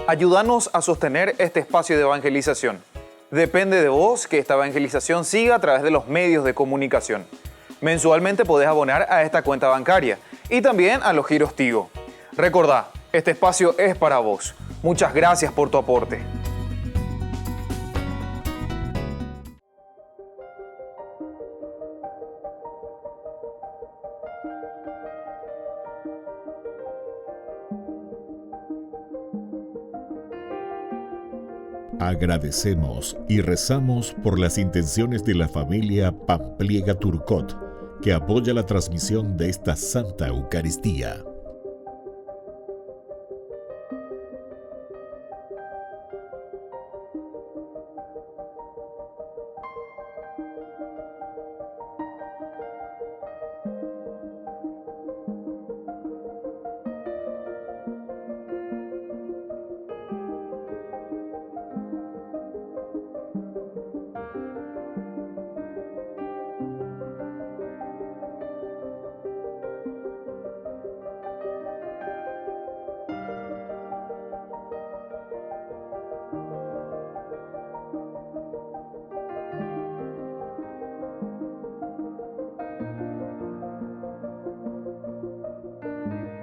Ayúdanos a sostener este espacio de evangelización. Depende de vos que esta evangelización siga a través de los medios de comunicación. Mensualmente podés abonar a esta cuenta bancaria y también a los giros Tigo. Recordá, este espacio es para vos. Muchas gracias por tu aporte. Agradecemos y rezamos por las intenciones de la familia Pampliega Turcot, que apoya la transmisión de esta Santa Eucaristía.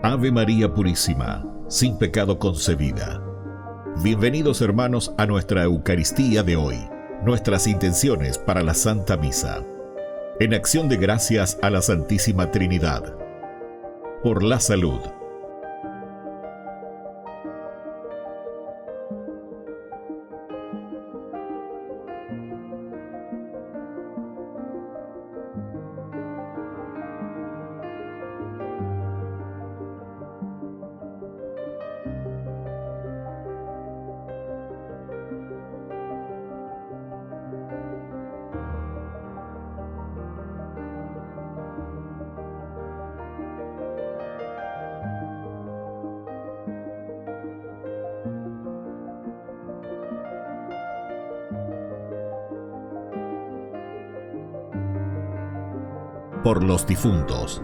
Ave María Purísima, sin pecado concebida. Bienvenidos hermanos a nuestra Eucaristía de hoy, nuestras intenciones para la Santa Misa. En acción de gracias a la Santísima Trinidad. Por la salud. Por los difuntos.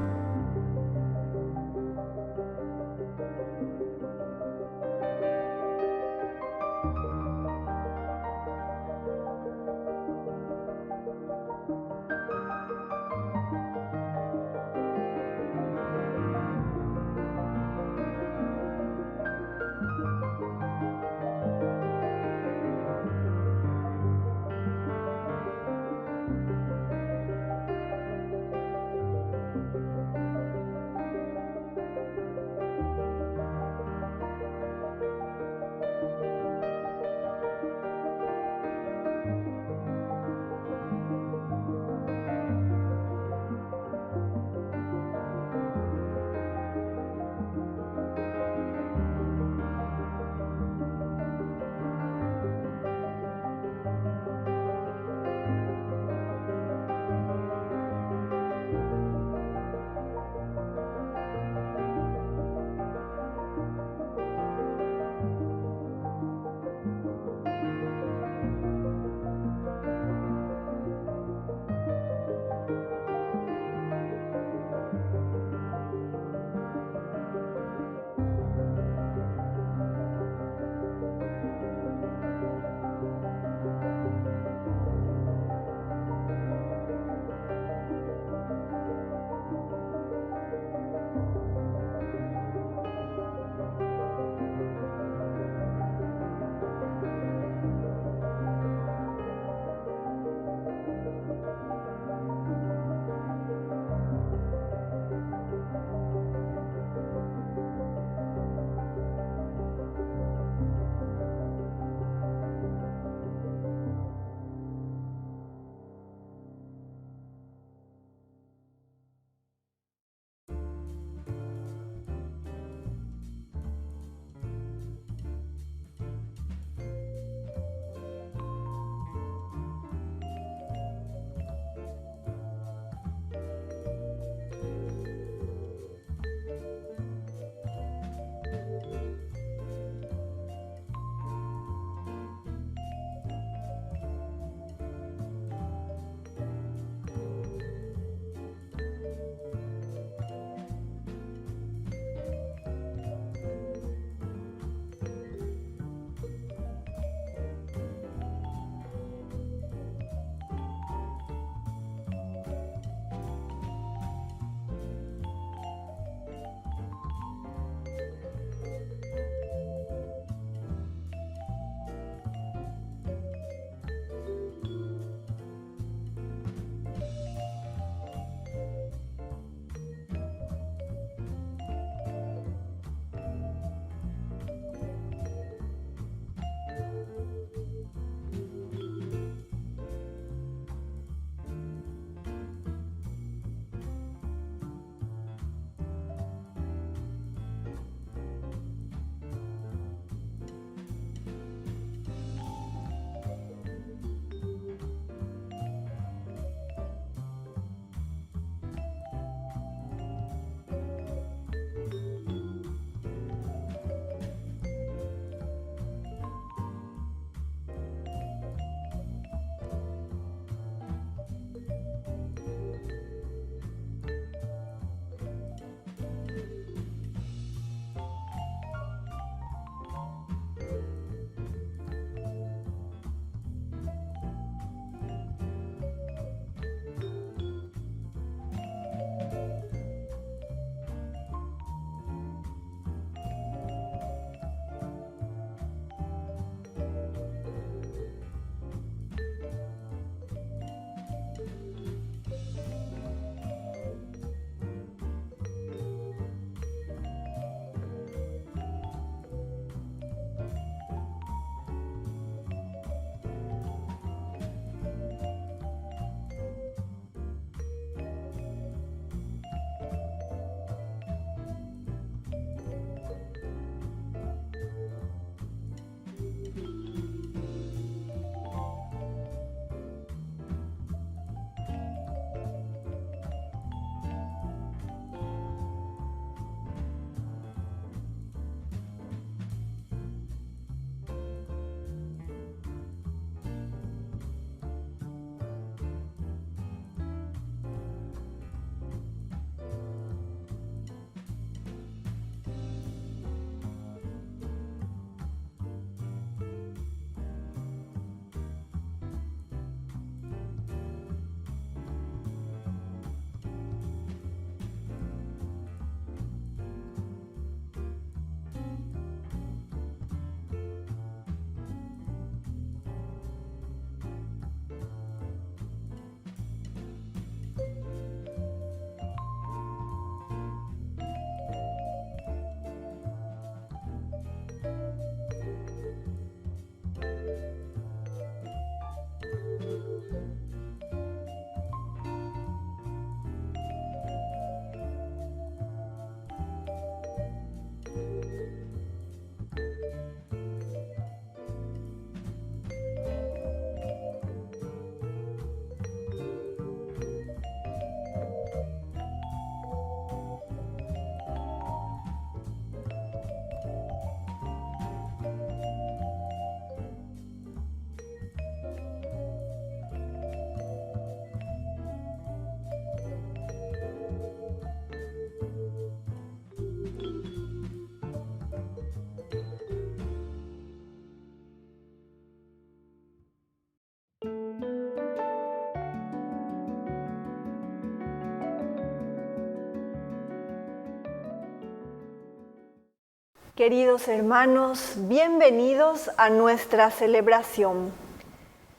Queridos hermanos, bienvenidos a nuestra celebración.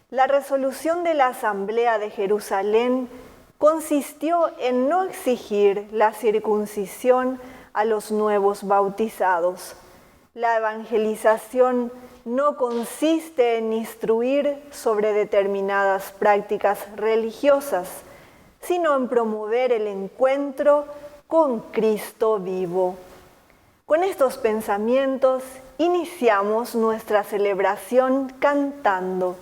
La resolución de la Asamblea de Jerusalén consistió en no exigir la circuncisión a los nuevos bautizados. La evangelización no consiste en instruir sobre determinadas prácticas religiosas, sino en promover el encuentro con Cristo vivo. Con estos pensamientos iniciamos nuestra celebración cantando.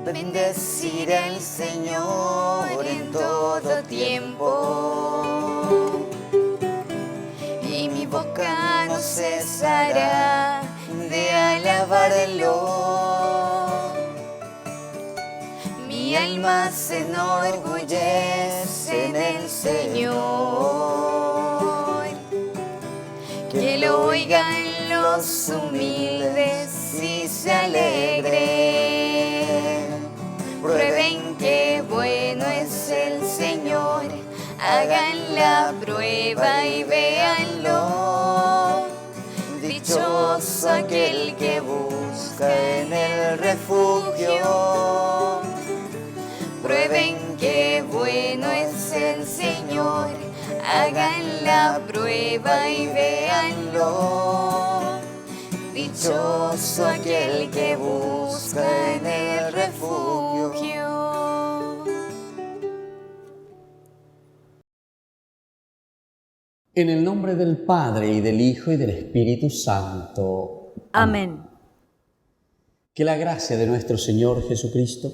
Bendeciré al Señor en todo tiempo, y mi boca no cesará de alabarlo. Mi alma se enorgullece en el Señor. Que lo oigan los humildes y se alegren. Prueben qué bueno es el Señor. Hagan la prueba y véanlo. Dichoso aquel que busca en el refugio. Prueben qué bueno es el Señor, hagan la prueba y véanlo. Dichoso aquel que busca en el refugio. En el nombre del Padre, y del Hijo, y del Espíritu Santo. Amén. Que la gracia de nuestro Señor Jesucristo,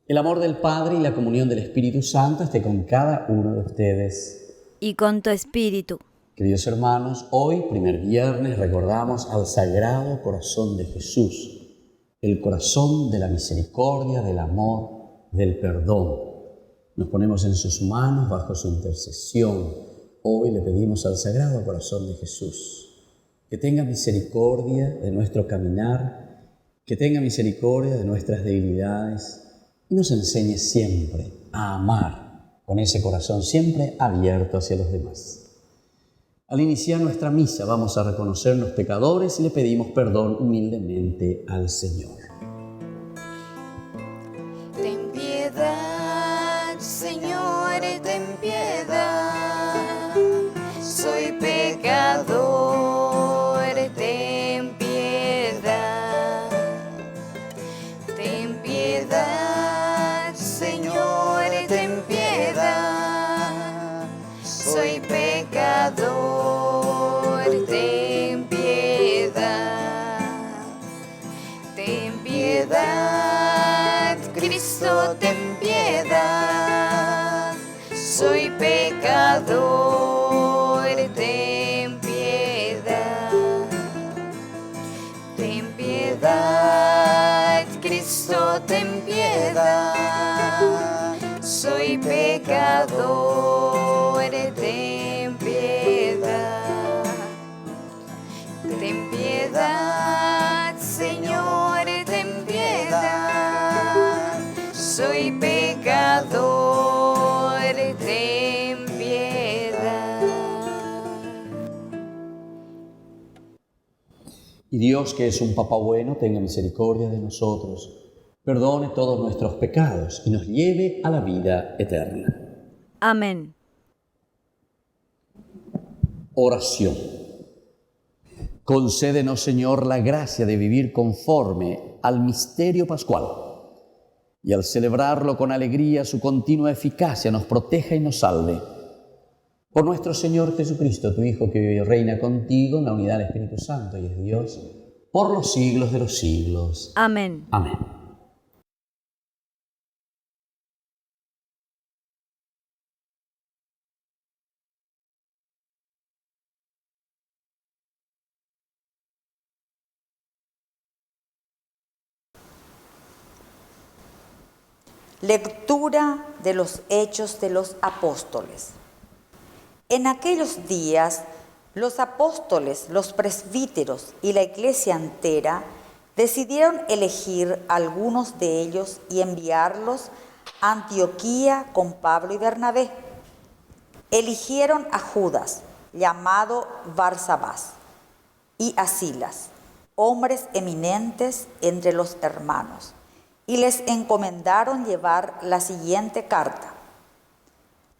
el amor del Padre y la comunión del Espíritu Santo esté con cada uno de ustedes. Y con tu espíritu. Queridos hermanos, hoy, primer viernes, recordamos al Sagrado Corazón de Jesús, el corazón de la misericordia, del amor, del perdón. Nos ponemos en sus manos bajo su intercesión. Hoy le pedimos al Sagrado Corazón de Jesús que tenga misericordia de nuestro caminar, que tenga misericordia de nuestras debilidades, y nos enseñe siempre a amar con ese corazón siempre abierto hacia los demás. Al iniciar nuestra misa vamos a reconocernos pecadores y le pedimos perdón humildemente al Señor. Ten piedad, Señor, ten piedad. Soy pecador, ten piedad. Ten piedad, Señor, ten piedad. Soy pecador, ten piedad. Ten piedad, Cristo, ten piedad. Soy pecador, ten piedad. Ten piedad, Cristo, ten piedad. Soy pecador, ten piedad. Ten piedad, Señor, ten piedad. Soy pecador, ten piedad. Y Dios, que es un Papá bueno, tenga misericordia de nosotros, perdone todos nuestros pecados y nos lleve a la vida eterna. Amén. Oración. Concédenos, Señor, la gracia de vivir conforme al misterio pascual, y al celebrarlo con alegría, su continua eficacia nos proteja y nos salve. Por nuestro Señor Jesucristo, tu Hijo, que vive y reina contigo en la unidad del Espíritu Santo y es Dios, por los siglos de los siglos. Amén. Amén. Lectura de los Hechos de los Apóstoles. En aquellos días, los apóstoles, los presbíteros y la iglesia entera decidieron elegir a algunos de ellos y enviarlos a Antioquía con Pablo y Bernabé. eligieron a Judas, llamado Barsabás, y a Silas, hombres eminentes entre los hermanos, y les encomendaron llevar la siguiente carta.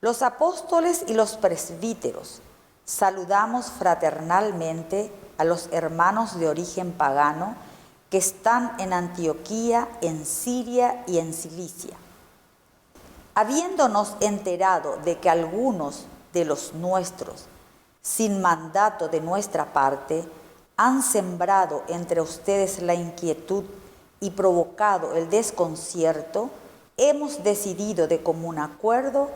Los apóstoles y los presbíteros saludamos fraternalmente a los hermanos de origen pagano que están en Antioquía, en Siria y en Cilicia. Habiéndonos enterado de que algunos de los nuestros, sin mandato de nuestra parte, han sembrado entre ustedes la inquietud y provocado el desconcierto, hemos decidido de común acuerdo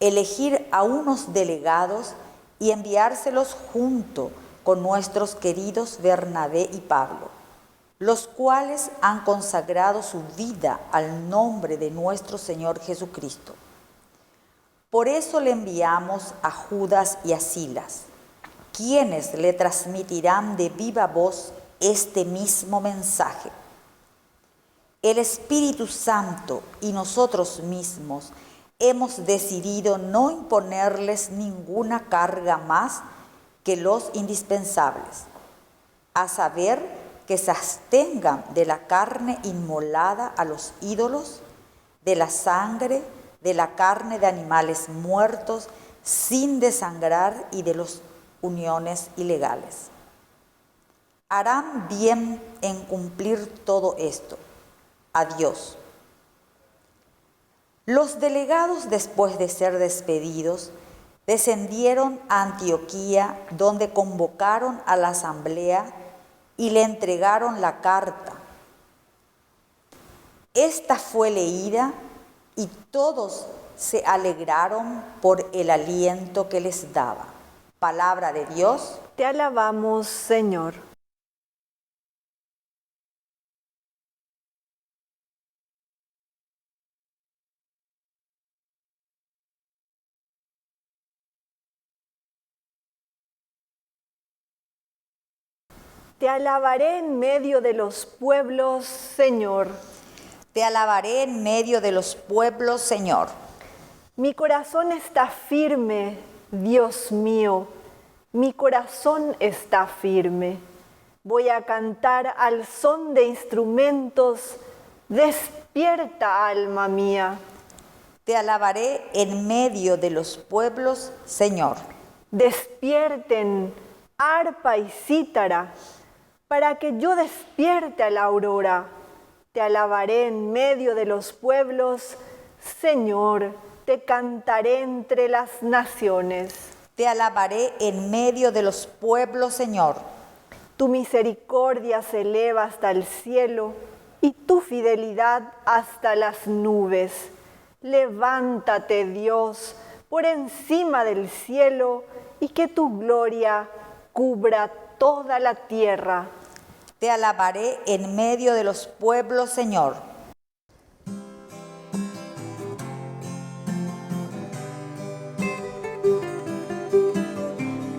elegir a unos delegados y enviárselos junto con nuestros queridos Bernabé y Pablo, los cuales han consagrado su vida al nombre de nuestro Señor Jesucristo. Por eso le enviamos a Judas y a Silas, quienes le transmitirán de viva voz este mismo mensaje. El Espíritu Santo y nosotros mismos hemos decidido no imponerles ninguna carga más que los indispensables, a saber, que se abstengan de la carne inmolada a los ídolos, de la sangre, de la carne de animales muertos sin desangrar y de las uniones ilegales. Harán bien en cumplir todo esto. Adiós. Los delegados, después de ser despedidos, descendieron a Antioquía, donde convocaron a la asamblea y le entregaron la carta. Esta fue leída y todos se alegraron por el aliento que les daba. Palabra de Dios. Te alabamos, Señor. Te alabaré en medio de los pueblos, Señor. Te alabaré en medio de los pueblos, Señor. Mi corazón está firme, Dios mío. Mi corazón está firme. Voy a cantar al son de instrumentos. Despierta, alma mía. Te alabaré en medio de los pueblos, Señor. Despierten, arpa y cítara, para que yo despierte a la aurora. Te alabaré en medio de los pueblos, Señor, te cantaré entre las naciones. Te alabaré en medio de los pueblos, Señor. Tu misericordia se eleva hasta el cielo y tu fidelidad hasta las nubes. Levántate, Dios, por encima del cielo y que tu gloria cubra toda la tierra. Te alabaré en medio de los pueblos, Señor.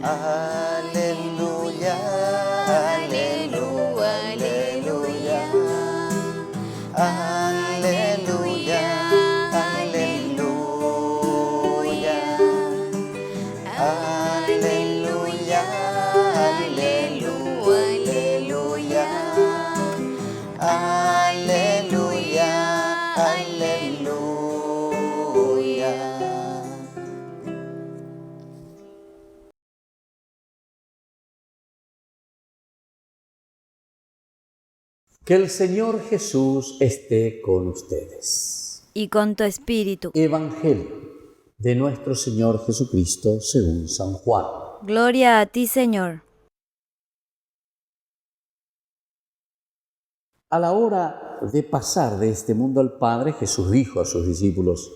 Aleluya, aleluya, aleluya, aleluya, aleluya, aleluya, aleluya, aleluya, aleluya. Que el Señor Jesús esté con ustedes. Y con tu espíritu. Evangelio de nuestro Señor Jesucristo según San Juan. Gloria a ti, Señor. A la hora de pasar de este mundo al Padre, Jesús dijo a sus discípulos: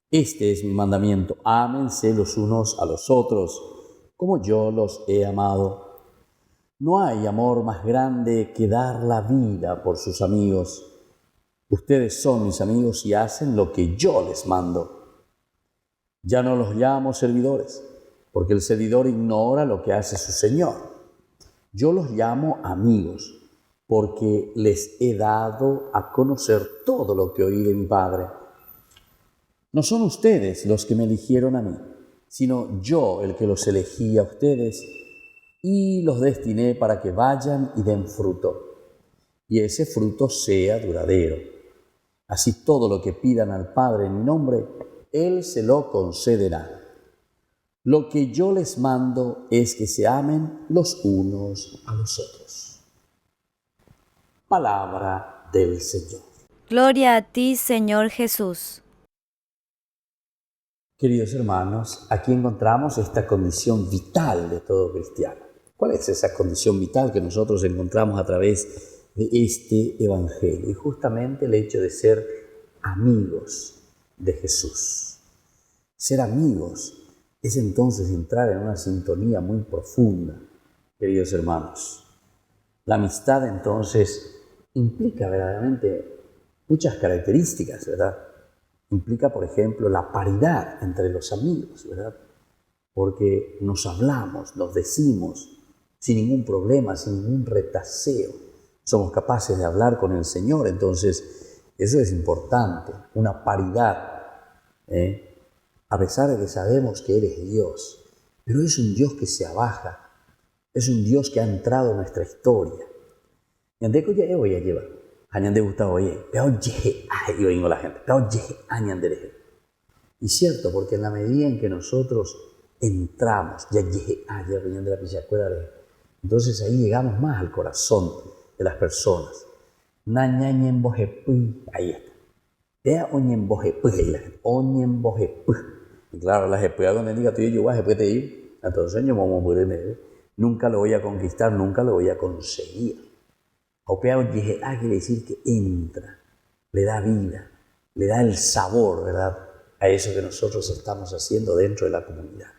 Este es mi mandamiento, ámense los unos a los otros, como yo los he amado. No hay amor más grande que dar la vida por sus amigos. Ustedes son mis amigos y hacen lo que yo les mando. Ya no los llamo servidores, porque el servidor ignora lo que hace su Señor. Yo los llamo amigos, porque les he dado a conocer todo lo que oí de mi Padre. No son ustedes los que me eligieron a mí, sino yo el que los elegí a ustedes y los destiné para que vayan y den fruto, y ese fruto sea duradero. Así todo lo que pidan al Padre en mi nombre, Él se lo concederá. Lo que yo les mando es que se amen los unos a los otros. Palabra del Señor. Gloria a ti, Señor Jesús. Queridos hermanos, aquí encontramos esta condición vital de todo cristiano. ¿Cuál es esa condición vital que nosotros encontramos a través de este Evangelio? Y justamente el hecho de ser amigos de Jesús. Ser amigos es entonces entrar en una sintonía muy profunda, queridos hermanos. La amistad entonces implica verdaderamente muchas características, ¿verdad? Implica, por ejemplo, la paridad entre los amigos, ¿verdad? Porque nos hablamos, nos decimos sin ningún problema, sin ningún retaseo. Somos capaces de hablar con el Señor, entonces eso es importante, una paridad, a pesar de que sabemos que Él es Dios, pero es un Dios que se abaja, es un Dios que ha entrado en nuestra historia. Y ande que ya voy a llevar. Añande gustado, oye, pero llegue, ay, yo oigo la gente, pero llegue, añande. Y cierto, porque en la medida en que nosotros entramos, ya llegue, ya venían de la pichacuela, entonces ahí llegamos más al corazón de las personas. Ahí está. Vea oñembojepu, ahí la gente, oñembojepu. Y claro, la jepuya cuando diga tú y yo, te digo, entonces yo nunca lo voy a conquistar, nunca lo voy a conseguir. Opeado quiere decir que entra, le da vida, le da el sabor, ¿verdad?, a eso que nosotros estamos haciendo dentro de la comunidad.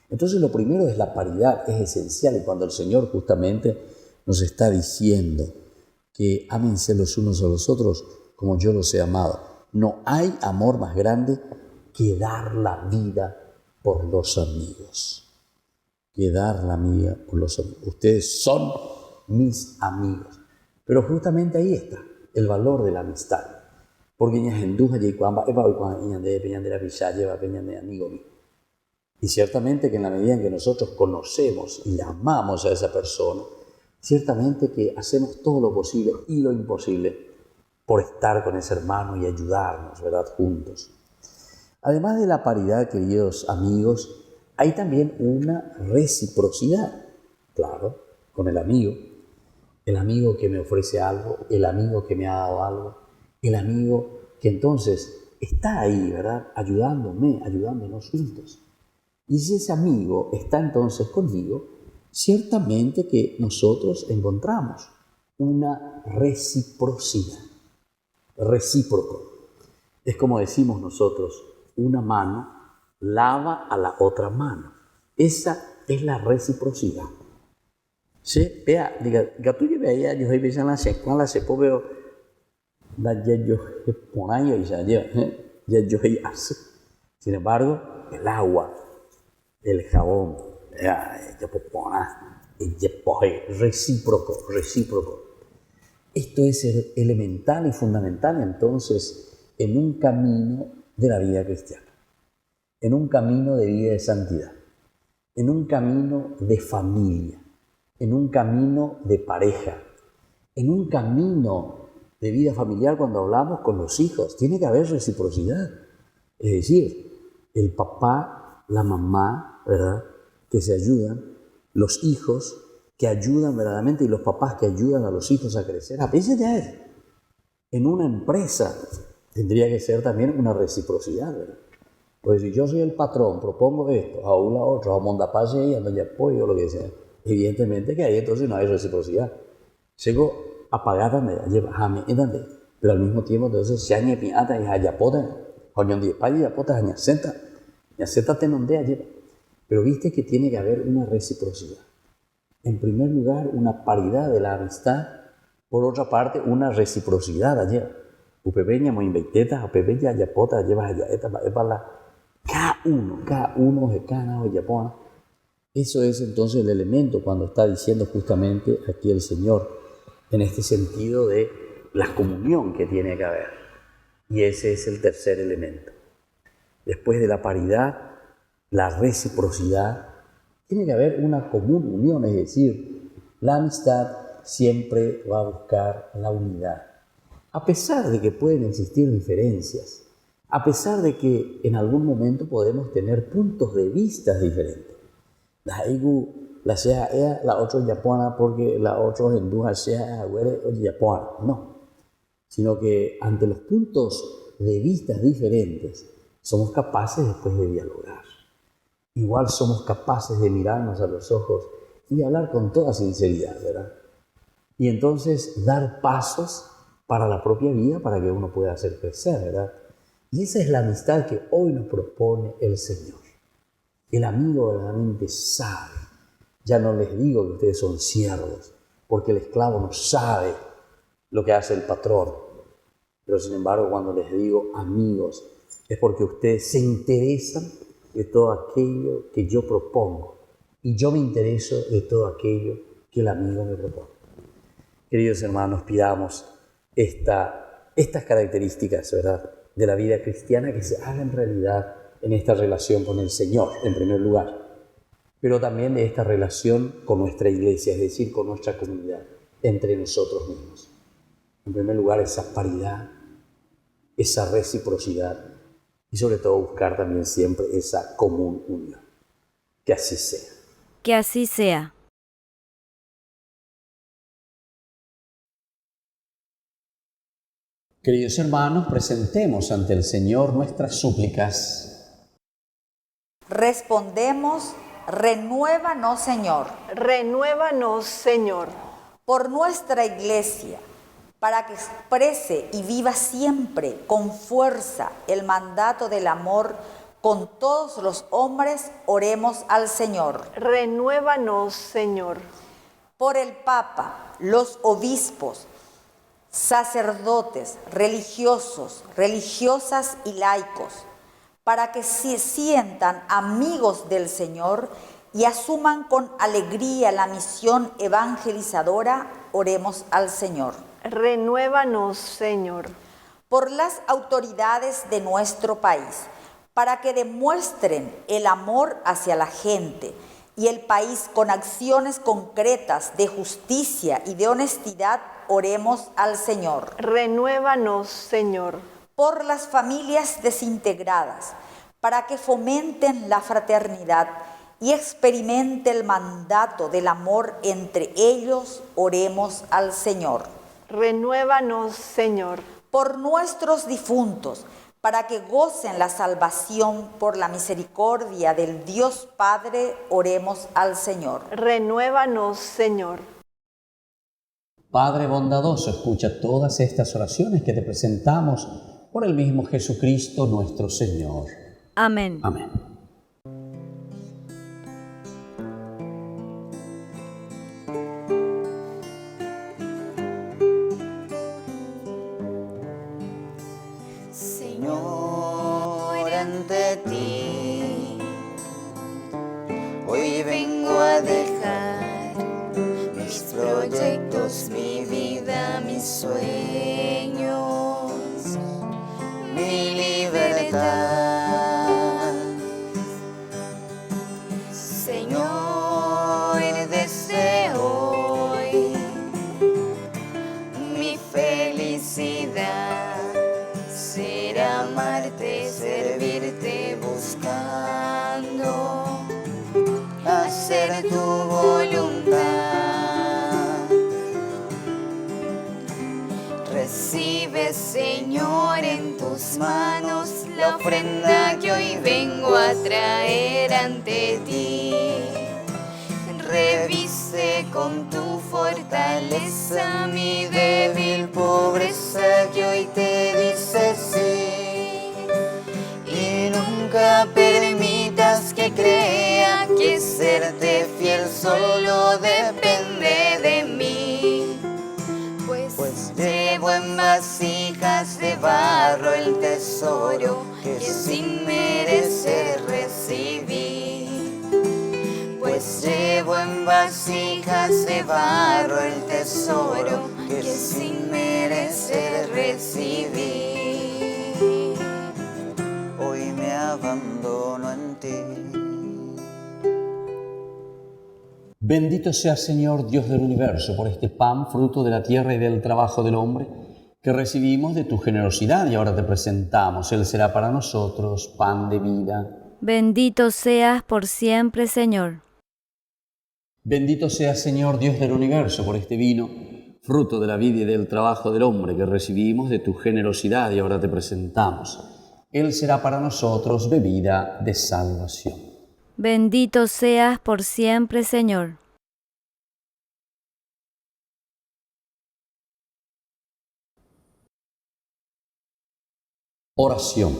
Entonces lo primero es la paridad, es esencial, y cuando el Señor justamente nos está diciendo que ámense los unos a los otros como yo los he amado. No hay amor más grande que dar la vida por los amigos. Que dar la vida por los amigos. Ustedes son mis amigos. Pero justamente ahí está el valor de la amistad. Porque y ciertamente que en la medida en que nosotros conocemos y amamos a esa persona, ciertamente que hacemos todo lo posible y lo imposible por estar con ese hermano y ayudarnos, ¿verdad?, juntos. Además de la paridad, queridos amigos, hay también una reciprocidad, claro, con el amigo que me ofrece algo, el amigo que me ha dado algo, el amigo que entonces está ahí, ¿verdad?, ayudándonos juntos. Y si ese amigo está entonces conmigo, ciertamente que nosotros encontramos una reciprocidad, recíproco. Es como decimos nosotros, una mano lava a la otra mano. Esa es la reciprocidad. Sí, vea, diga, tú ya veía, yo hoy en la secuela, se puede ver, ya yo por año y ya yo hace. Sin embargo, el agua, el jabón, recíproco. Esto es elemental y fundamental entonces en un camino de la vida cristiana, en un camino de vida de santidad, en un camino de familia, en un camino de pareja, en un camino de vida familiar. Cuando hablamos con los hijos, tiene que haber reciprocidad. Es decir, el papá, la mamá, ¿verdad?, que se ayudan, los hijos que ayudan verdaderamente y los papás que ayudan a los hijos a crecer. A veces ya es. En una empresa tendría que ser también una reciprocidad, ¿verdad? Pues si yo soy el patrón, propongo esto, a uno a otro, a mondapase y a donde apoyo, lo que sea. Evidentemente que ahí entonces no hay reciprocidad. Llego a pagar a llevar jame edande, pero al mismo tiempo entonces se añe piata y hayapota, coño de España y apota añaceta tenondea lleva. Pero viste que tiene que haber una reciprocidad. En primer lugar, una paridad de la amistad. Por otra parte, una reciprocidad allá. Upepeña muy inventeta, upepeña yapota lleva allá cada uno de cada yapona. Eso es entonces el elemento cuando está diciendo justamente aquí el Señor, en este sentido de la comunión que tiene que haber. Y ese es el tercer elemento. Después de la paridad, la reciprocidad, tiene que haber una común unión, es decir, la amistad siempre va a buscar la unidad. A pesar de que pueden existir diferencias, a pesar de que en algún momento podemos tener puntos de vista diferentes. La sea la otra japonesa porque la otra hindú sea japonesa. No, sino que ante los puntos de vista diferentes somos capaces después de dialogar. Igual somos capaces de mirarnos a los ojos y hablar con toda sinceridad, ¿verdad? Y entonces dar pasos para la propia vida para que uno pueda hacer crecer, ¿verdad? Y esa es la amistad que hoy nos propone el Señor. El amigo verdaderamente sabe. Ya no les digo que ustedes son siervos, porque el esclavo no sabe lo que hace el patrón. Pero sin embargo, cuando les digo amigos, es porque ustedes se interesan de todo aquello que yo propongo. Y yo me intereso de todo aquello que el amigo me propone. Queridos hermanos, pidamos estas características, ¿verdad?, de la vida cristiana que se hagan realidad en esta relación con el Señor, en primer lugar, pero también de esta relación con nuestra iglesia, es decir, con nuestra comunidad, entre nosotros mismos. En primer lugar, esa paridad, esa reciprocidad y sobre todo buscar también siempre esa común unión. Que así sea. Que así sea. Queridos hermanos, presentemos ante el Señor nuestras súplicas. Respondemos, renuévanos, Señor. Renuévanos, Señor. Por nuestra iglesia, para que exprese y viva siempre con fuerza el mandato del amor con todos los hombres, oremos al Señor. Renuévanos, Señor. Por el Papa, los obispos, sacerdotes, religiosos, religiosas y laicos, para que se sientan amigos del Señor y asuman con alegría la misión evangelizadora, oremos al Señor. Renuévanos, Señor. Por las autoridades de nuestro país, para que demuestren el amor hacia la gente y el país con acciones concretas de justicia y de honestidad, oremos al Señor. Renuévanos, Señor. Por las familias desintegradas, para que fomenten la fraternidad y experimente el mandato del amor entre ellos, oremos al Señor. Renuévanos, Señor. Por nuestros difuntos, para que gocen la salvación por la misericordia del Dios Padre, oremos al Señor. Renuévanos, Señor. Padre bondadoso, escucha todas estas oraciones que te presentamos por el mismo Jesucristo nuestro Señor. Amén. Amén. Señor, ante ti hoy vengo a dejar mis proyectos, mi vida, mis sueños, mi libertad. Señor, desde hoy mi felicidad será amarte, servirte, buscando hacer tu voluntad. Recibe, Señor, en tus manos la ofrenda que hoy vengo a traer ante ti. Reviste con tu fortaleza mi débil pobreza que hoy te dice sí. Y nunca permitas que crea que serte fiel solo depende de mí. Pues llevo en vasijas de barro el tesoro que sin merecer recibí. Pues llevo en vasijas de barro el tesoro que sin merecer recibí. Hoy me abandono en ti. Bendito sea, Señor, Dios del universo, por este pan, fruto de la tierra y del trabajo del hombre, que recibimos de tu generosidad y ahora te presentamos. Él será para nosotros pan de vida. Bendito seas por siempre, Señor. Bendito sea, Señor, Dios del universo, por este vino, fruto de la vida y del trabajo del hombre, que recibimos de tu generosidad y ahora te presentamos. Él será para nosotros bebida de salvación. Bendito seas por siempre, Señor. Oración.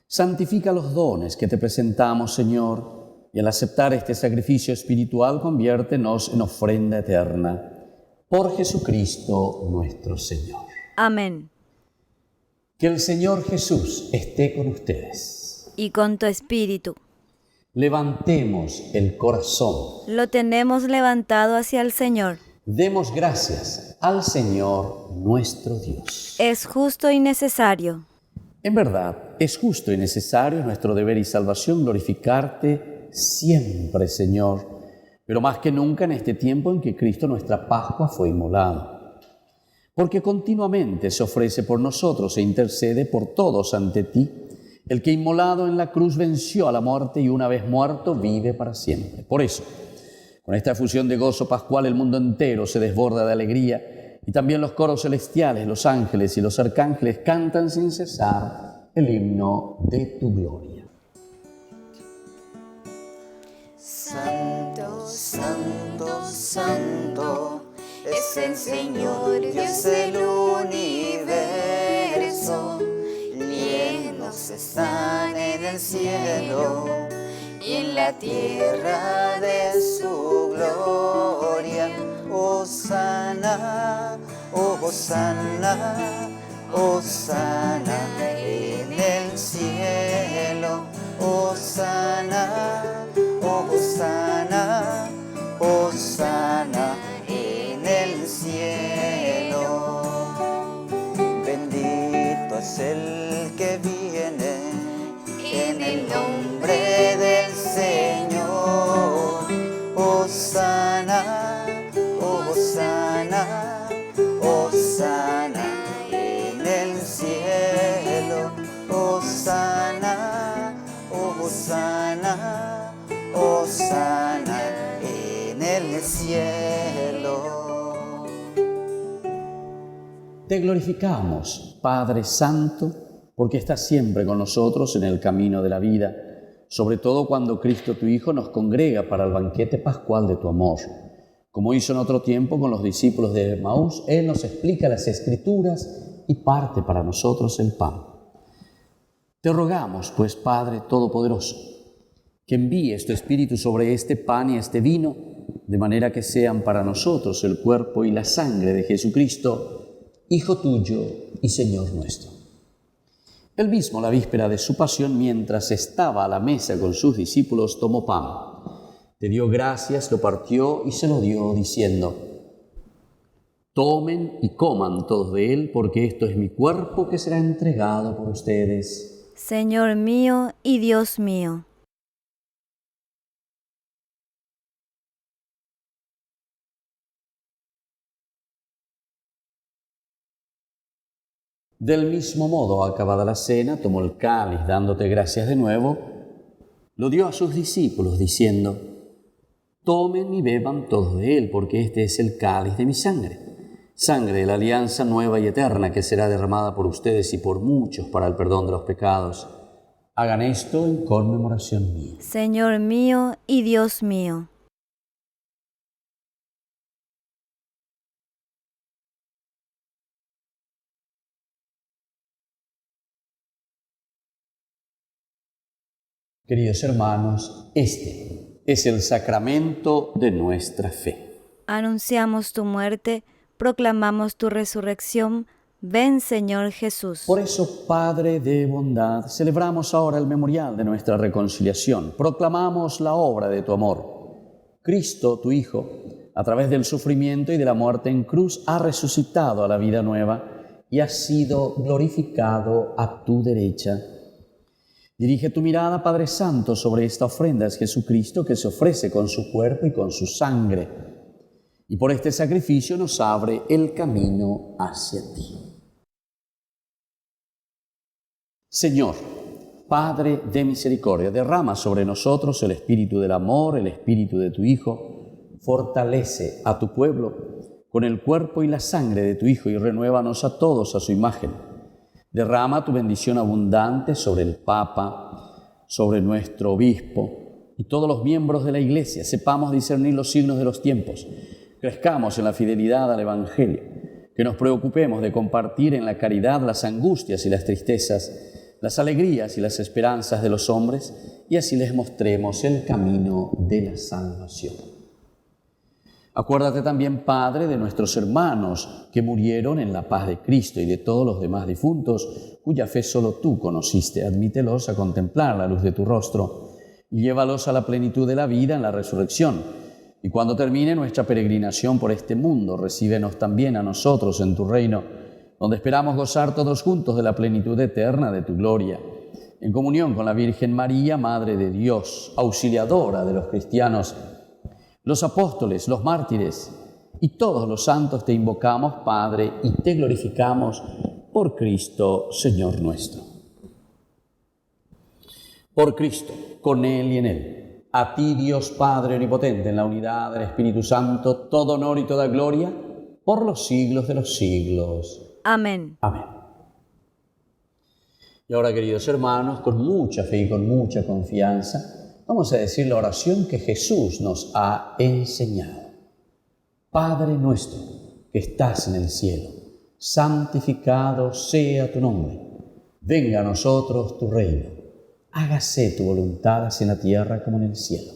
Santifica los dones que te presentamos, Señor, y al aceptar este sacrificio espiritual, conviértenos en ofrenda eterna. Por Jesucristo nuestro Señor. Amén. Que el Señor Jesús esté con ustedes. Y con tu espíritu. Levantemos el corazón. Lo tenemos levantado hacia el Señor. Demos gracias al Señor nuestro Dios. Es justo y necesario. En verdad, es justo y necesario, es nuestro deber y salvación glorificarte siempre, Señor, pero más que nunca en este tiempo en que Cristo, nuestra Pascua, fue inmolado. Porque continuamente se ofrece por nosotros e intercede por todos ante ti, el que inmolado en la cruz venció a la muerte y una vez muerto vive para siempre. Por eso, con esta efusión de gozo pascual, el mundo entero se desborda de alegría y también los coros celestiales, los ángeles y los arcángeles cantan sin cesar el himno de tu gloria. Santo, santo, santo, es el Señor Dios del universo. Llenos están en el cielo y en la tierra de su gloria. Hosana, oh Hosana, Hosana en el cielo. Hosana, oh Hosana, Hosana en el cielo. Bendito es el que viene en el nombre del Señor. Hosana, Hosana, Hosana en el cielo. Hosana, Hosana, Hosana en el cielo. Te glorificamos, Padre Santo, porque estás siempre con nosotros en el camino de la vida, sobre todo cuando Cristo tu Hijo nos congrega para el banquete pascual de tu amor. Como hizo en otro tiempo con los discípulos de Emaús, Él nos explica las Escrituras y parte para nosotros el pan. Te rogamos, pues, Padre Todopoderoso, que envíes tu Espíritu sobre este pan y este vino, de manera que sean para nosotros el cuerpo y la sangre de Jesucristo, Hijo tuyo y Señor nuestro. Él mismo, la víspera de su pasión, mientras estaba a la mesa con sus discípulos, tomó pan. Te dio gracias, lo partió y se lo dio, diciendo: tomen y coman todos de él, porque esto es mi cuerpo que será entregado por ustedes. Señor mío y Dios mío. Del mismo modo, acabada la cena, tomó el cáliz, dándote gracias de nuevo, lo dio a sus discípulos, diciendo: tomen y beban todos de él, porque este es el cáliz de mi sangre, sangre de la alianza nueva y eterna que será derramada por ustedes y por muchos para el perdón de los pecados. Hagan esto en conmemoración mía. Señor mío y Dios mío. Queridos hermanos, este es el sacramento de nuestra fe. Anunciamos tu muerte, proclamamos tu resurrección. Ven, Señor Jesús. Por eso, Padre de bondad, celebramos ahora el memorial de nuestra reconciliación. Proclamamos la obra de tu amor. Cristo, tu Hijo, a través del sufrimiento y de la muerte en cruz, ha resucitado a la vida nueva y ha sido glorificado a tu derecha. Dirige tu mirada, Padre Santo, sobre esta ofrenda. Es Jesucristo que se ofrece con su cuerpo y con su sangre. Y por este sacrificio nos abre el camino hacia ti. Señor, Padre de misericordia, derrama sobre nosotros el espíritu del amor, el espíritu de tu Hijo. Fortalece a tu pueblo con el cuerpo y la sangre de tu Hijo y renuévanos a todos a su imagen. Derrama tu bendición abundante sobre el Papa, sobre nuestro obispo y todos los miembros de la Iglesia. Sepamos discernir los signos de los tiempos. Crezcamos en la fidelidad al Evangelio. Que nos preocupemos de compartir en la caridad las angustias y las tristezas, las alegrías y las esperanzas de los hombres, y así les mostremos el camino de la salvación. Acuérdate también, Padre, de nuestros hermanos que murieron en la paz de Cristo y de todos los demás difuntos, cuya fe solo tú conociste. Admítelos a contemplar la luz de tu rostro y llévalos a la plenitud de la vida en la resurrección. Y cuando termine nuestra peregrinación por este mundo, recíbenos también a nosotros en tu reino, donde esperamos gozar todos juntos de la plenitud eterna de tu gloria. En comunión con la Virgen María, Madre de Dios, auxiliadora de los cristianos, los apóstoles, los mártires y todos los santos, te invocamos, Padre, y te glorificamos por Cristo, Señor nuestro. Por Cristo, con Él y en Él, a ti, Dios Padre omnipotente, en la unidad del Espíritu Santo, todo honor y toda gloria, por los siglos de los siglos. Amén. Amén. Y ahora, queridos hermanos, con mucha fe y con mucha confianza, vamos a decir la oración que Jesús nos ha enseñado. Padre nuestro, que estás en el cielo, santificado sea tu nombre. Venga a nosotros tu reino. Hágase tu voluntad así en la tierra como en el cielo.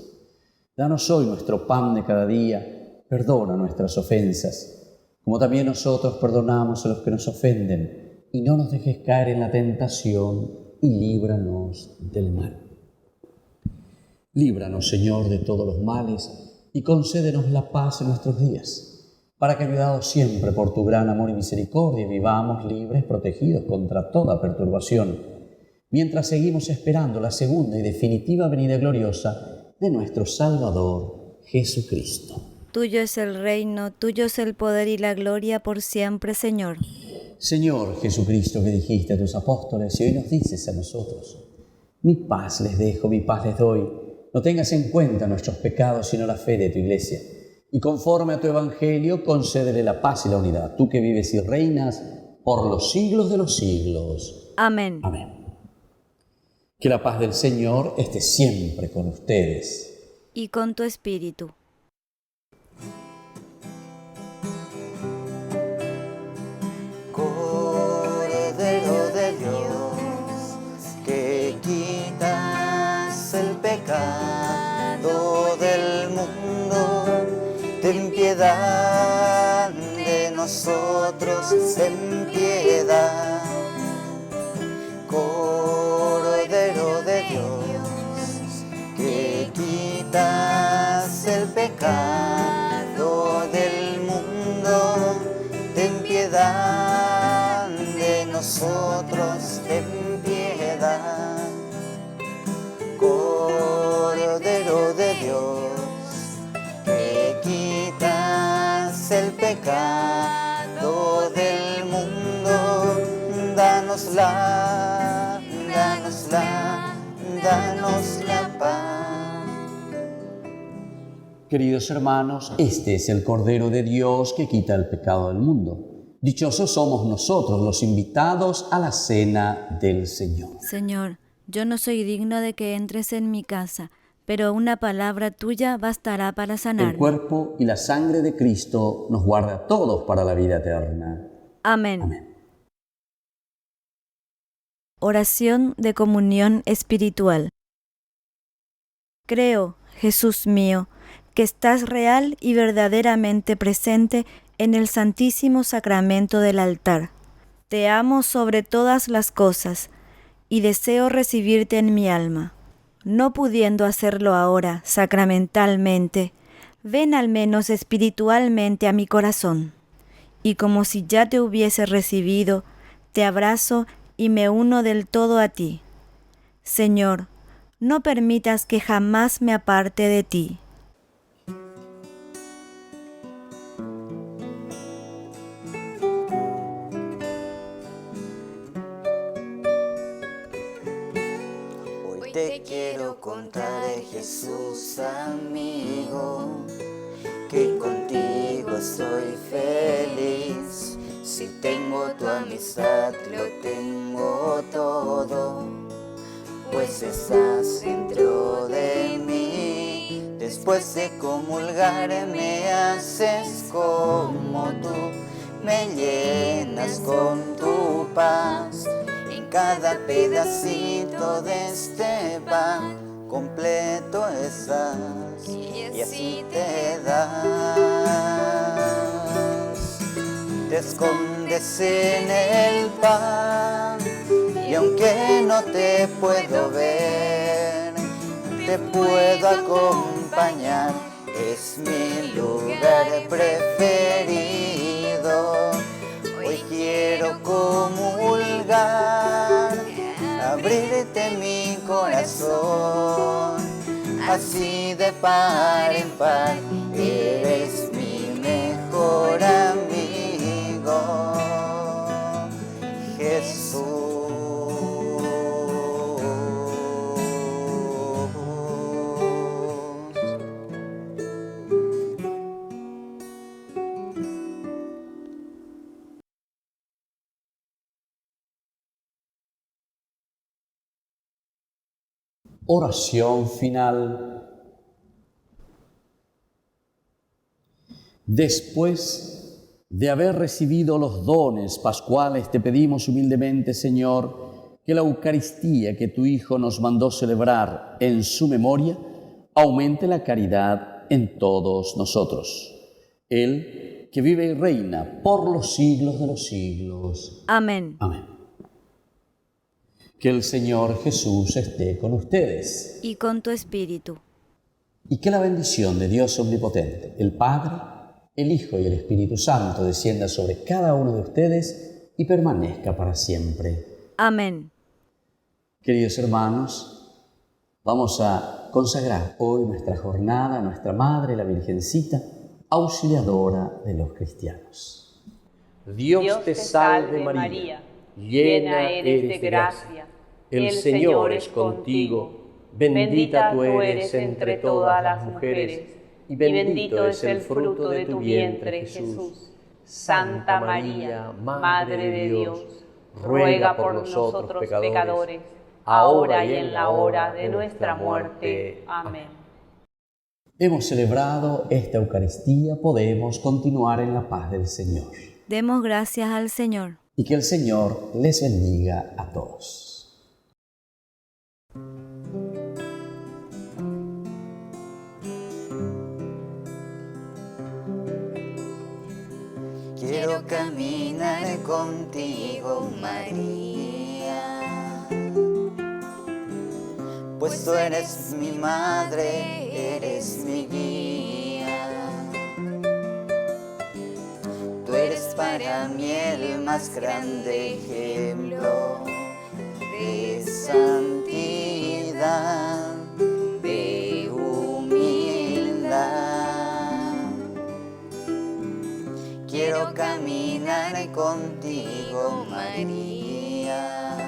Danos hoy nuestro pan de cada día. Perdona nuestras ofensas, como también nosotros perdonamos a los que nos ofenden. Y no nos dejes caer en la tentación y líbranos del mal. Líbranos, Señor, de todos los males y concédenos la paz en nuestros días, para que, ayudados siempre por tu gran amor y misericordia, vivamos libres, protegidos contra toda perturbación, mientras seguimos esperando la segunda y definitiva venida gloriosa de nuestro Salvador, Jesucristo. Tuyo es el reino, tuyo es el poder y la gloria por siempre, Señor. Señor Jesucristo, que dijiste a tus apóstoles y hoy nos dices a nosotros: mi paz les dejo, mi paz les doy. No tengas en cuenta nuestros pecados, sino la fe de tu Iglesia. Y conforme a tu Evangelio, concédele la paz y la unidad. Tú que vives y reinas por los siglos de los siglos. Amén. Amén. Que la paz del Señor esté siempre con ustedes. Y con tu espíritu. Cordero de Dios, que quitas el pecado del mundo, ten piedad de nosotros, ten piedad. Cordero de Dios, que quitas el pecado del mundo, ten piedad de nosotros, ten piedad. Cordero de Dios, que quitas el pecado del mundo, danos la paz. Queridos hermanos, este es el Cordero de Dios que quita el pecado del mundo. Dichosos somos nosotros los invitados a la cena del Señor. Señor, yo no soy digno de que entres en mi casa, pero una palabra tuya bastará para sanarme. El cuerpo y la sangre de Cristo nos guarda a todos para la vida eterna. Amén. Amén. Oración de comunión espiritual. Creo, Jesús mío, que estás real y verdaderamente presente en el Santísimo Sacramento del altar. Te amo sobre todas las cosas y deseo recibirte en mi alma. No pudiendo hacerlo ahora sacramentalmente, ven al menos espiritualmente a mi corazón. Y como si ya te hubiese recibido, te abrazo y me uno del todo a ti. Señor, no permitas que jamás me aparte de ti. Hoy te quiero contar, Jesús amigo, que contigo soy feliz. Si tengo tu amistad, lo tengo todo, pues estás dentro de mí. Después de comulgar me haces como tú, me llenas con tu paz. En cada pedacito de este pan completo estás, y así te das. Te escondes en el pan, y aunque no te puedo ver, te puedo acompañar. Es mi lugar preferido. Hoy quiero comulgar, abrirte mi corazón, así de par en par. Eres mi mejor amigo, Jesús. Oración final. Después de haber recibido los dones pascuales, te pedimos humildemente, Señor, que la Eucaristía que tu Hijo nos mandó celebrar en su memoria aumente la caridad en todos nosotros. Él que vive y reina por los siglos de los siglos. Amén. Amén. Que el Señor Jesús esté con ustedes. Y con tu espíritu. Y que la bendición de Dios Omnipotente, el Padre, el Hijo y el Espíritu Santo descienda sobre cada uno de ustedes y permanezca para siempre. Amén. Queridos hermanos, vamos a consagrar hoy nuestra jornada a nuestra Madre, la Virgencita, auxiliadora de los cristianos. Dios te salve María, llena eres de gracia, el Señor es contigo, bendita tú eres entre todas las mujeres, y bendito es el fruto de tu vientre, Jesús. Santa María, Madre de Dios, ruega por nosotros pecadores, ahora y en la hora de nuestra muerte. Amén. Hemos celebrado esta Eucaristía, podemos continuar en la paz del Señor. Demos gracias al Señor. Y que el Señor les bendiga a todos. Quiero caminar contigo, María, pues tú eres mi madre, eres mi guía. Tú eres para mí el más grande ejemplo de santidad, de humildad. Quiero caminar contigo, María,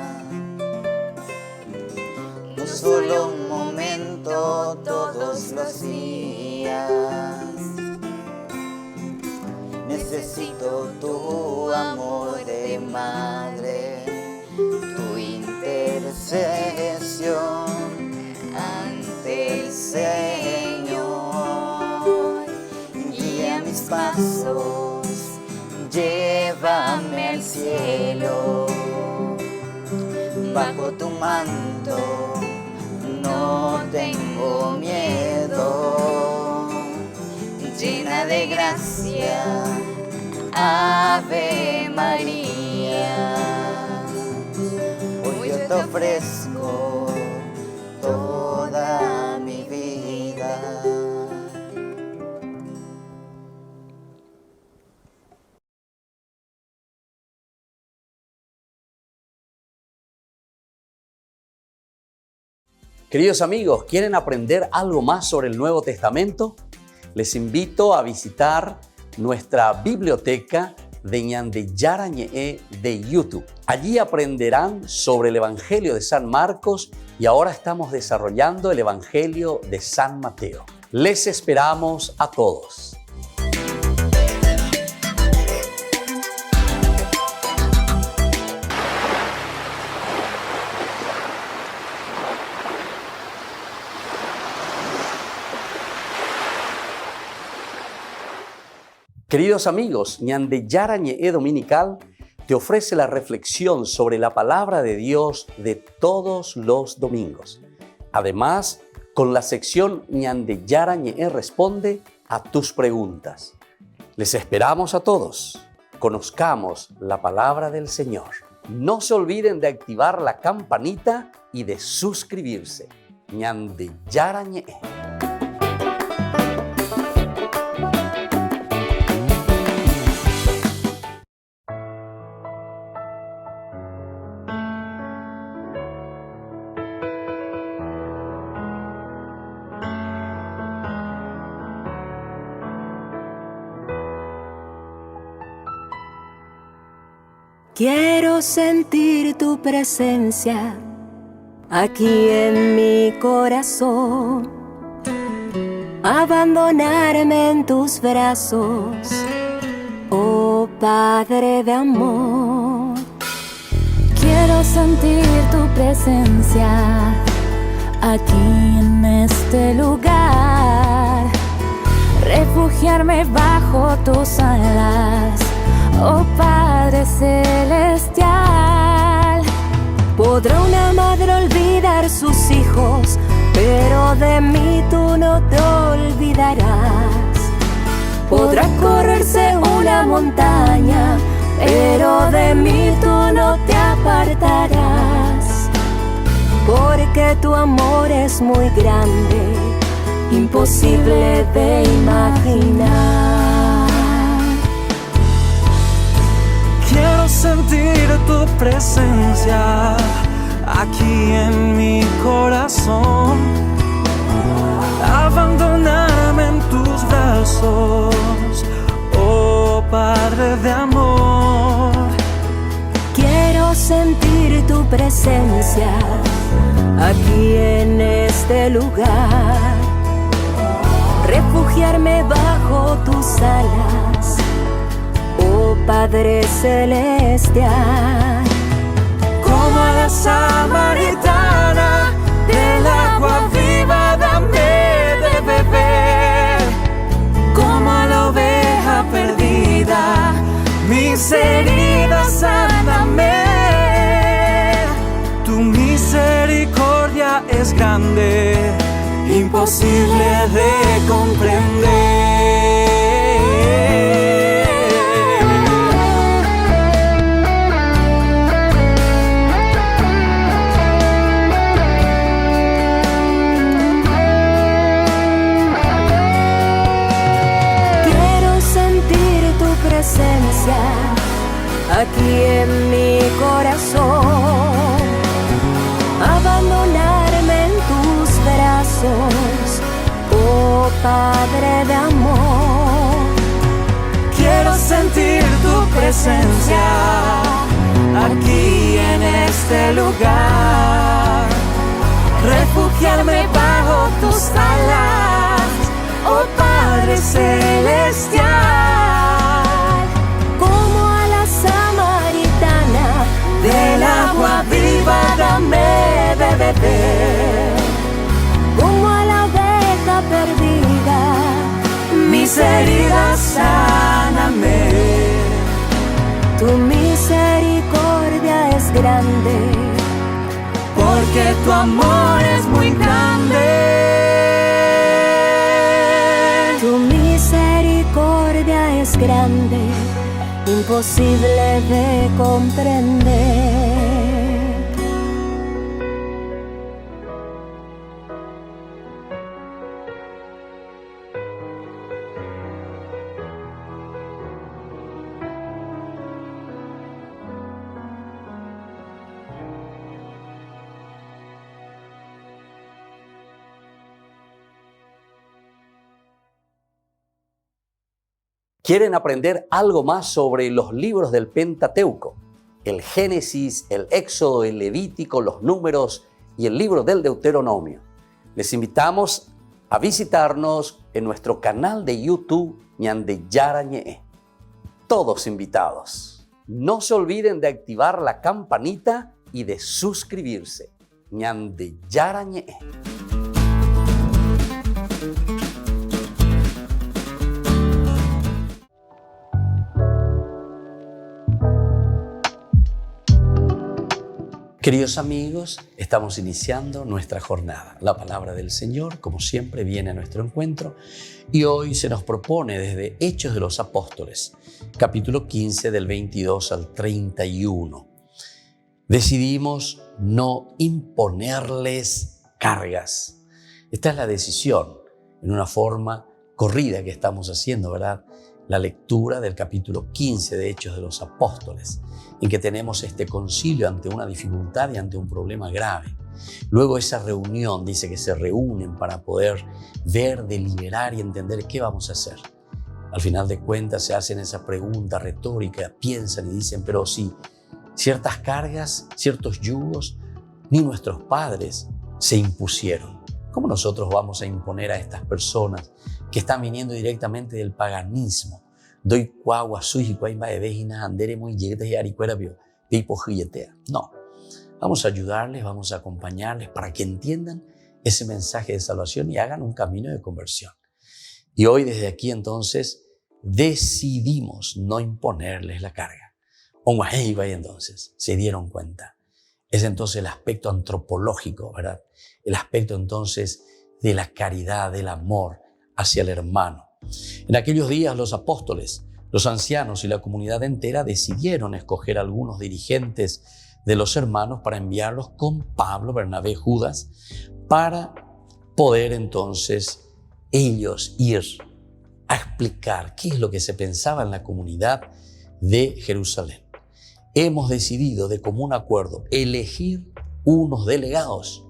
no solo un momento, todos los días. Necesito tu amor de madre, tu intercesión ante el Señor. Guía mis pasos, llévame al cielo. Bajo tu manto no tengo miedo. Llena de gracia, Ave María. Hoy yo te ofrezco toda mi vida. Queridos amigos, ¿quieren aprender algo más sobre el Nuevo Testamento? Les invito a visitar nuestra biblioteca de Ñande Yarañe de YouTube. Allí aprenderán sobre el Evangelio de San Marcos y ahora estamos desarrollando el Evangelio de San Mateo. Les esperamos a todos. Queridos amigos, Ñande Yarañe Dominical te ofrece la reflexión sobre la palabra de Dios de todos los domingos. Además, con la sección Ñande Yarañe responde a tus preguntas. Les esperamos a todos. Conozcamos la palabra del Señor. No se olviden de activar la campanita y de suscribirse. Ñande Yarañe. Quiero sentir tu presencia aquí en mi corazón, abandonarme en tus brazos, oh Padre de amor. Quiero sentir tu presencia aquí en este lugar, refugiarme bajo tus alas, oh Padre celestial. Podrá una madre olvidar sus hijos, pero de mí tú no te olvidarás. Podrá correrse una montaña, pero de mí tú no te apartarás. Porque tu amor es muy grande, imposible de imaginar. Quiero sentir tu presencia aquí en mi corazón, abandonarme en tus brazos, oh Padre de amor. Quiero sentir tu presencia aquí en este lugar, refugiarme bajo tus alas, oh Padre celestial. Como a la samaritana, del agua viva dame de beber. Como a la oveja perdida, mis heridas sáname. Tu misericordia es grande, imposible de comprender. Aquí en mi corazón, abandonarme en tus brazos, oh Padre de amor. Quiero sentir tu presencia aquí en este lugar, refugiarme bajo tus alas, oh Padre celestial. Del agua viva dame de beber. Como a la oveja perdida, mis heridas sáname. Tu misericordia es grande, porque tu amor es muy grande. Tu misericordia es grande, imposible de comprender. ¿Quieren aprender algo más sobre los libros del Pentateuco? El Génesis, el Éxodo, el Levítico, los Números y el libro del Deuteronomio. Les invitamos a visitarnos en nuestro canal de YouTube Ñande Yarañe. Todos invitados. No se olviden de activar la campanita y de suscribirse. Ñande Yarañe. Queridos amigos, estamos iniciando nuestra jornada. La palabra del Señor, como siempre, viene a nuestro encuentro y hoy se nos propone desde Hechos de los Apóstoles, capítulo 15 del 22 al 31. Decidimos no imponerles cargas. Esta es la decisión, en una forma corrida que estamos haciendo, ¿verdad? La lectura del capítulo 15 de Hechos de los Apóstoles, en que tenemos este concilio ante una dificultad y ante un problema grave. Luego esa reunión, dice que se reúnen para poder ver, deliberar y entender qué vamos a hacer. Al final de cuentas se hacen esa pregunta retórica, piensan y dicen, pero si ciertas cargas, ciertos yugos, ni nuestros padres se impusieron, ¿cómo nosotros vamos a imponer a estas personas que están viniendo directamente del paganismo? No, vamos a ayudarles, vamos a acompañarles para que entiendan ese mensaje de salvación y hagan un camino de conversión. Y hoy desde aquí entonces decidimos no imponerles la carga. Entonces se dieron cuenta. Es entonces el aspecto antropológico, ¿verdad? El aspecto entonces de la caridad, del amor hacia el hermano. En aquellos días los apóstoles, los ancianos y la comunidad entera decidieron escoger algunos dirigentes de los hermanos para enviarlos con Pablo, Bernabé, Judas, para poder entonces ellos ir a explicar qué es lo que se pensaba en la comunidad de Jerusalén. Hemos decidido de común acuerdo elegir unos delegados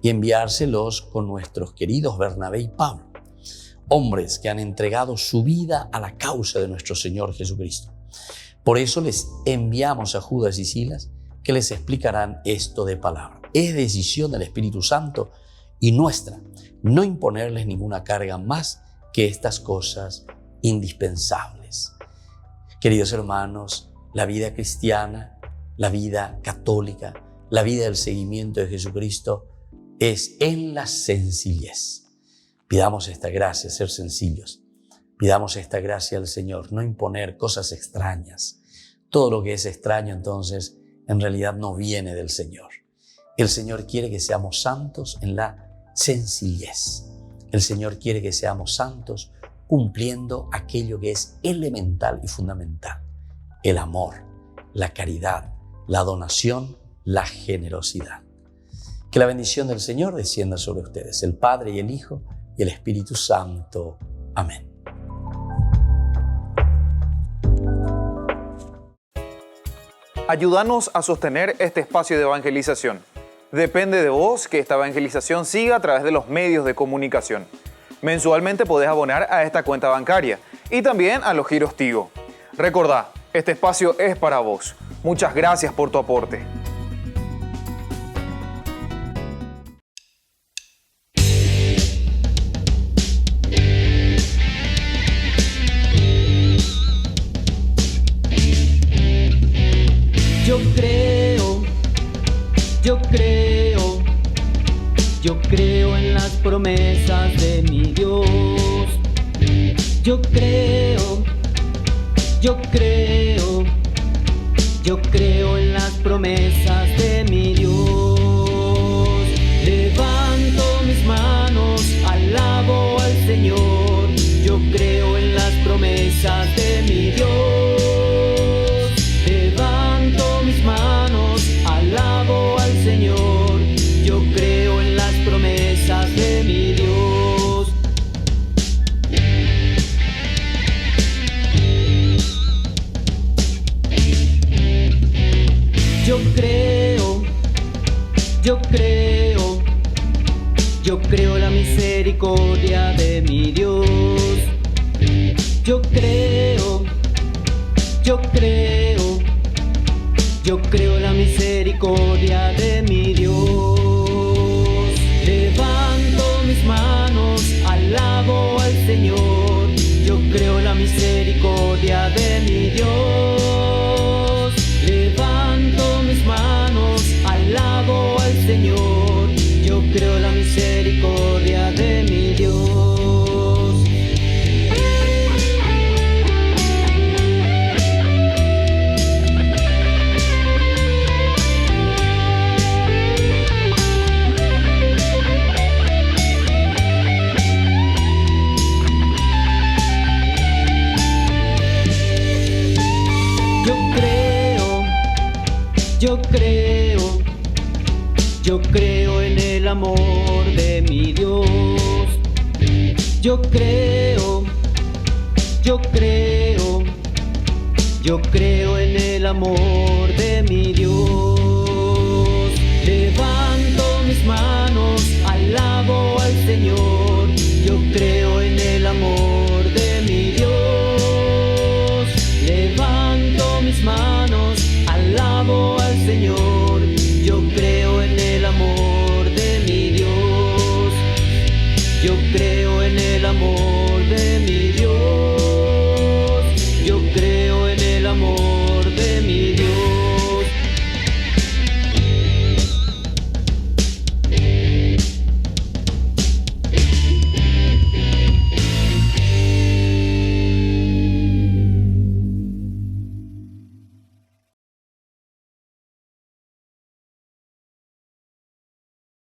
y enviárselos con nuestros queridos Bernabé y Pablo, hombres que han entregado su vida a la causa de nuestro Señor Jesucristo. Por eso les enviamos a Judas y Silas, que les explicarán esto de palabra. Es decisión del Espíritu Santo y nuestra no imponerles ninguna carga más que estas cosas indispensables. Queridos hermanos, la vida cristiana, la vida católica, la vida del seguimiento de Jesucristo es en la sencillez. Pidamos esta gracia, ser sencillos. Pidamos esta gracia al Señor, no imponer cosas extrañas. Todo lo que es extraño, entonces, en realidad no viene del Señor. El Señor quiere que seamos santos en la sencillez. El Señor quiere que seamos santos cumpliendo aquello que es elemental y fundamental. El amor, la caridad, la donación, la generosidad. Que la bendición del Señor descienda sobre ustedes, el Padre y el Hijo y el Espíritu Santo. Amén. Ayúdanos a sostener este espacio de evangelización. Depende de vos que esta evangelización siga a través de los medios de comunicación. Mensualmente podés abonar a esta cuenta bancaria y también a los giros Tigo. Recordá, este espacio es para vos. Muchas gracias por tu aporte. Yo creo en las promesas de mi Dios. Yo creo en las promesas de mi Dios. Levanto mis manos, alabo al Señor. Yo creo en las promesas de mi Dios. Levanto mis manos, alabo al Señor. Yo creo en las promesas de mi Dios. Yo creo la misericordia de mi Dios. Yo creo Yo creo en la misericordia de mi Dios. Levanto mis manos, alabo al Señor. Yo creo en la misericordia de mi Dios. Levanto mis manos, alabo al Señor. Yo creo en la misericordia de mi Dios. Yo creo en el amor de mi Dios. Yo creo en el amor de mi Dios. Levanto mis manos, alabo al Señor. Yo creo en el amor de mi Dios. Levanto mis manos, alabo al Señor. Yo creo en el amor de mi Dios. Yo creo en el amor de mi Dios.